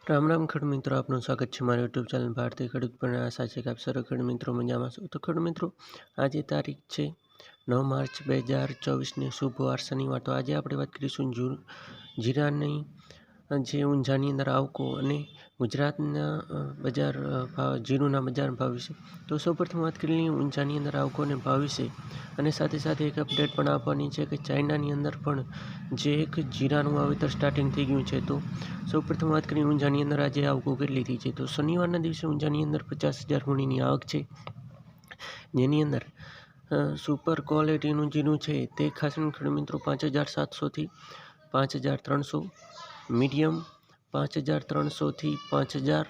राम राम खेडूत मित्रों, आपનું સ્વાગત છે મારા યુટ્યુબ ચેનલ ભારતીય ખેડૂત પર. આશા છે કે આપ સર્વ ખેડૂત મિત્રો મજામાં છો. તો ખેડૂત મિત્રો, આજે તારીખ છે 9 માર્ચ 2024 શુભ વાર શનિવાર. તો આજે આપણે વાત કરીશું જીરાની જે ઊંઝાની અંદર આવકો અને ગુજરાતના બજાર ભાવ, જીરુના બજાર ભાવ વિશે. તો સૌપ્રથમ વાત કરી લઈએ ઊંઝાની અંદર આવકો અને ભાવ વિશે, અને સાથે સાથે એક અપડેટ પણ આપવાની છે કે ચાઇનાની અંદર પણ જે એક જીરાનું વાવેતર સ્ટાર્ટિંગ થઈ ગયું છે. તો સૌપ્રથમ વાત કરીએ ઊંઝાની અંદર આજે આવકો કેટલી થઈ છે. તો શનિવારના દિવસે ઊંઝાની અંદર 50,000 ગુણીની આવક છે, જેની અંદર સુપર ક્વોલિટીનું જીરું છે તે ખાસ ખેડૂત મિત્રો 5,700થી 5,300, મીડિયમ 5,300થી 5,000,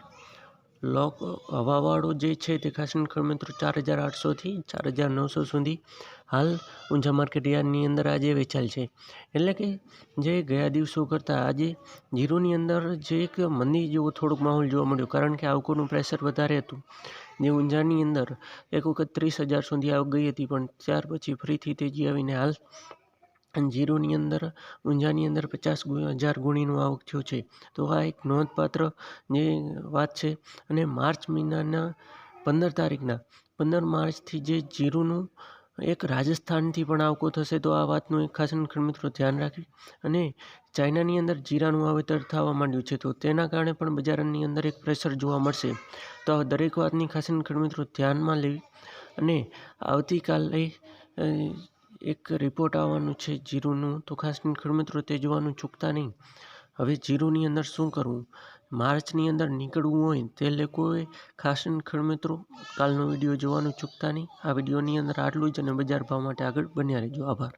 લોક હવાવાળો જે છે તે ખાસ ખેડૂત મિત્રો 4,800થી 4,900 સુધી હાલ ઊંઝા માર્કેટ યાર્ડની અંદર આજે વેચાયેલ છે. એટલે કે જે ગયા દિવસો કરતાં આજે જીરુની અંદર જે એક મંદી જેવો થોડોક માહોલ જોવા મળ્યો, કારણ કે આવકોનું પ્રેશર વધારે હતું. જે ઊંઝાની અંદર એક વખત 30,000 સુધી આવક ગઈ હતી, પણ ત્યાર પછી ફરીથી તેજી આવીને હાલ જીરુની અંદર ઊંઝાની અંદર 50,000 ગુણીનું આવક થયો છે. તો આ એક નોંધપાત્ર જે વાત છે. અને માર્ચ મહિનાના 15 માર્ચથી જે જીરુનું એક રાજસ્થાનથી પણ આવકો થશે. તો આ વાતનું એક ખાસ ખેડૂત મિત્રો ધ્યાન રાખી. અને ચાઇનાની અંદર જીરાનું વાવેતર થવા માંડ્યું છે, તો તેના કારણે પણ બજારની અંદર એક પ્રેશર જોવા મળશે. તો આ દરેક વાતની ખાસ ખેડૂત મિત્રો ધ્યાનમાં લેવી. અને આવતીકાલે એક રિપોર્ટ આવવાનું છે જીરુનું, તો ખાસ ખેડૂત મિત્રો તે જોવાનું ચૂકતા નહીં. હવે જીરુની અંદર શું કરવું, માર્ચની અંદર નીકળવું હોય તે લોકોએ ખાસ ખેડૂત મિત્રો કાલનો વિડીયો જોવાનું ચૂકતા નહીં. આ વિડીયોની અંદર આટલું જ, અને બજાર ભાવ માટે આગળ બન્યા રહેજો. આભાર.